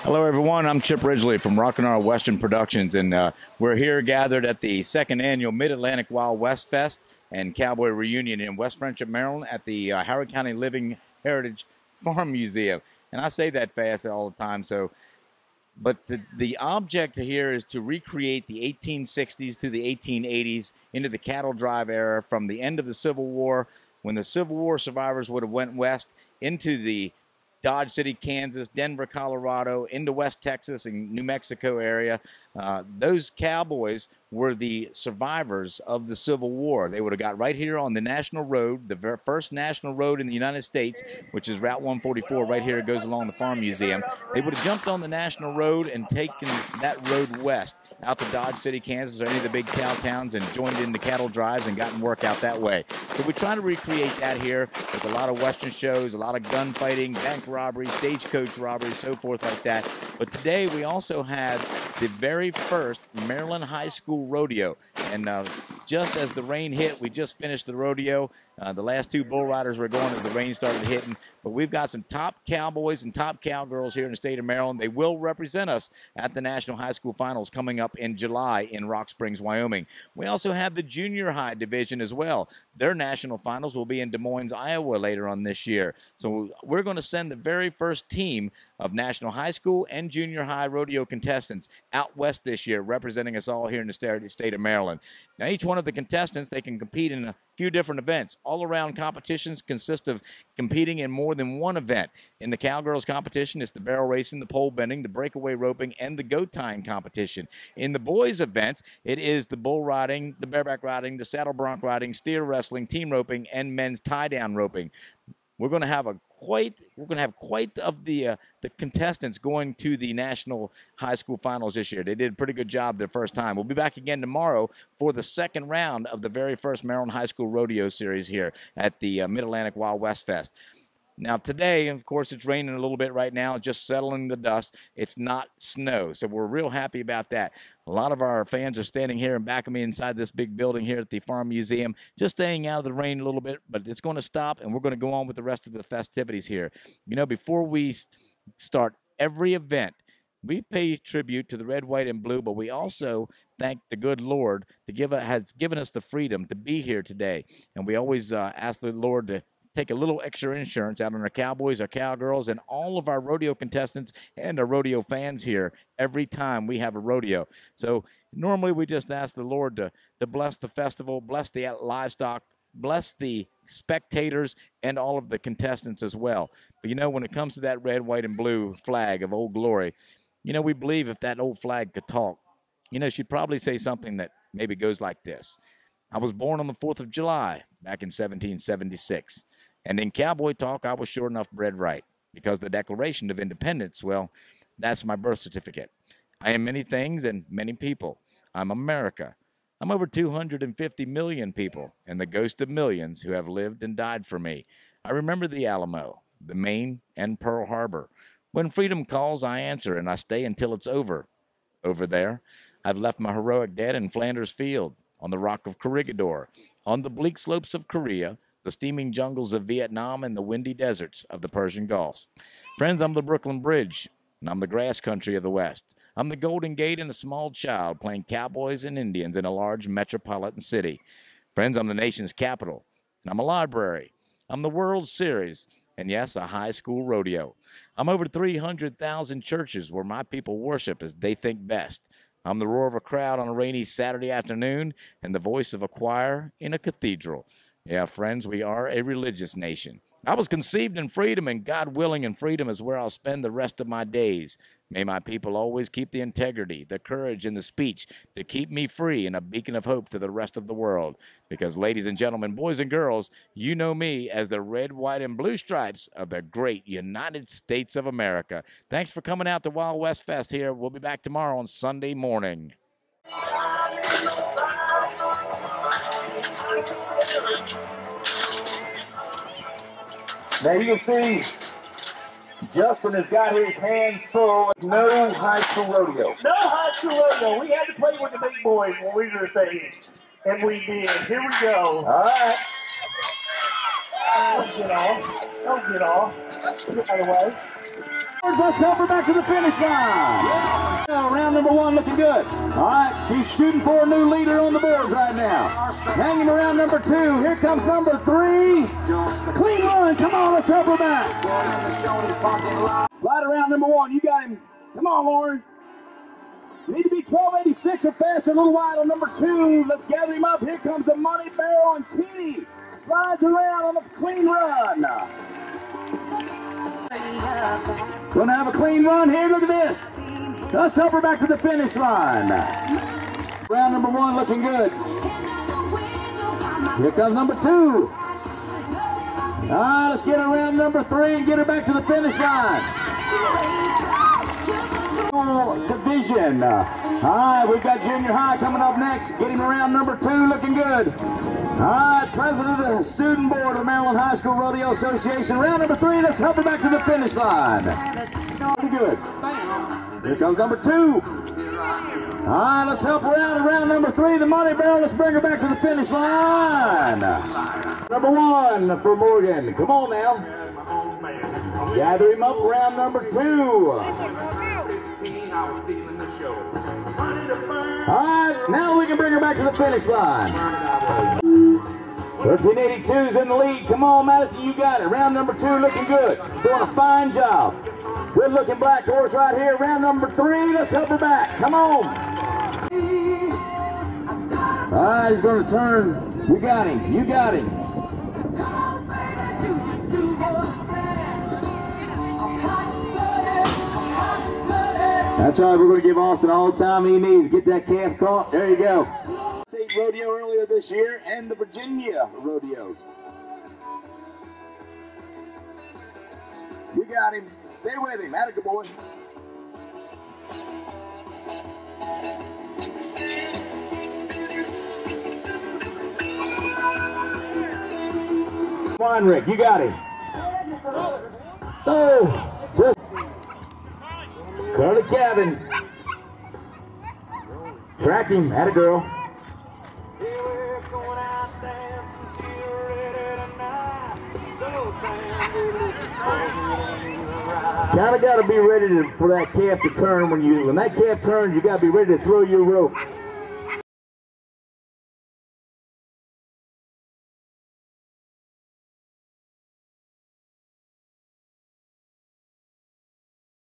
Hello, everyone. I'm Chip Ridgely from Rockin' R Western Productions, and we're here gathered at the second annual Mid-Atlantic Wild West Fest and Cowboy Reunion in West Friendship, Maryland at the Howard County Living Heritage Farm Museum. And I say that fast all the time, but the object here is to recreate the 1860s to the 1880s into the cattle drive era from the end of the Civil War, when the Civil War survivors would have went west into the Dodge City, Kansas, Denver, Colorado, into West Texas and New Mexico area. Those cowboys were the survivors of the Civil War. They would have got right here on the national road, the first national road in the United States, which is Route 144 right here. It goes along the Farm Museum. They would have jumped on the national road and taken that road west out to Dodge City, Kansas, or any of the big cow towns and joined in the cattle drives and gotten work out that way. So we try to recreate that here with a lot of Western shows, a lot of gunfighting, bank robberies, stagecoach robberies, so forth like that. But today we also had the very first Maryland High School Rodeo. And just as the rain hit, we just finished the rodeo. The last two bull riders were going as the rain started hitting. But we've got some top cowboys and top cowgirls here in the state of Maryland. They will represent us at the National High School Finals coming up in July in Rock Springs, Wyoming. We also have the junior high division as well. Their national finals will be in Des Moines, Iowa later on this year. So we're going to send the very first team of national high school and junior high rodeo contestants out west this year, representing us all here in the state of Maryland. Now, each one of the contestants, they can compete in a few different events. All-around competitions consist of competing in more than one event. In the cowgirls competition, it's the barrel racing, the pole bending, the breakaway roping, and the goat tying competition. In the boys' events, it is the bull riding, the bareback riding, the saddle bronc riding, steer wrestling, team roping, and men's tie-down roping. We're going to have quite of the contestants going to the National High School Finals this year. They did a pretty good job their first time. We'll be back again tomorrow for the second round of the very first Maryland High School Rodeo Series here at the Mid-Atlantic Wild West Fest. Now today, of course, it's raining a little bit right now, just settling the dust. It's not snow, so we're real happy about that. A lot of our fans are standing here in back of me inside this big building here at the Farm Museum, just staying out of the rain a little bit, but it's going to stop, and we're going to go on with the rest of the festivities here. You know, before we start every event, we pay tribute to the red, white, and blue, but we also thank the good Lord has given us the freedom to be here today. And we always ask the Lord to take a little extra insurance out on our cowboys, our cowgirls, and all of our rodeo contestants and our rodeo fans here every time we have a rodeo. So normally we just ask the Lord to bless the festival, bless the livestock, bless the spectators, and all of the contestants as well. But you know, when it comes to that red, white, and blue flag of Old Glory, you know, we believe if that old flag could talk, you know, she'd probably say something that maybe goes like this. I was born on the 4th of July back in 1776. And in cowboy talk, I was sure enough bred right, because the Declaration of Independence, well, that's my birth certificate. I am many things and many people. I'm America. I'm over 250 million people and the ghost of millions who have lived and died for me. I remember the Alamo, the Maine, and Pearl Harbor. When freedom calls, I answer, and I stay until it's over. Over there, I've left my heroic dead in Flanders Field, on the rock of Corregidor, on the bleak slopes of Korea, the steaming jungles of Vietnam, and the windy deserts of the Persian Gulf. Friends, I'm the Brooklyn Bridge, and I'm the grass country of the West. I'm the Golden Gate and a small child playing cowboys and Indians in a large metropolitan city. Friends, I'm the nation's capital, and I'm a library. I'm the World Series, and yes, a high school rodeo. I'm over 300,000 churches where my people worship as they think best. I'm the roar of a crowd on a rainy Saturday afternoon and the voice of a choir in a cathedral. Yeah, friends, we are a religious nation. I was conceived in freedom, and God willing, in freedom is where I'll spend the rest of my days. May my people always keep the integrity, the courage, and the speech to keep me free and a beacon of hope to the rest of the world. Because, ladies and gentlemen, boys and girls, you know me as the red, white, and blue stripes of the great United States of America. Thanks for coming out to Wild West Fest here. We'll be back tomorrow on Sunday morning. Now you can see Justin has got his hands full. No high school rodeo. No high school rodeo. We had to play with the big boys when we were this age. And we did. Here we go. All right. Don't get off. Don't get off. Get out of the way. Let's help her back to the finish line. Round number 1 looking good. All right, she's shooting for a new leader on the boards right now. Hanging around number 2. Here comes number 3. Clean run. Come on, let's help her back. Slide around number 1. You got him. Come on, Lauren. You need to be 1286 or faster, a little wide on number 2. Let's gather him up. Here comes the Money Barrel and Kitty. Slides around on a clean run. Gonna have a clean run here. Look at this. Let's help her back to the finish line. Round number 1 looking good. Here comes number 2. All right, let's get her around number 3 and get her back to the finish line. Division. All right, we've got junior high coming up next. Get him around number 2, looking good. All right, president of the student board of the Maryland High School Rodeo Association. Round number 3, let's help her back to the finish line. Pretty good. Here comes number 2. All right, let's help her out around number 3, the Money Barrel. Let's bring her back to the finish line. Number 1 for Morgan. Come on now. Gather him up around number 2. All right, now we can bring her back to the finish line. 1382's in the lead. Come on, Madison, you got it. Round number 2 looking good. Doing a fine job. Good looking black horse right here. Round number 3, let's help her back. Come on. All right, he's going to turn. You got him. You got him. That's right, we're going to give Austin all the time he needs. Get that calf caught. There you go. State rodeo earlier this year and the Virginia rodeos. You got him. Stay with him. Atta good boy. Fine, Rick. You got him. Oh, just Curly Cabin. Track him. Atta girl. Kinda gotta be ready for that calf to turn when that calf turns, you gotta be ready to throw your rope.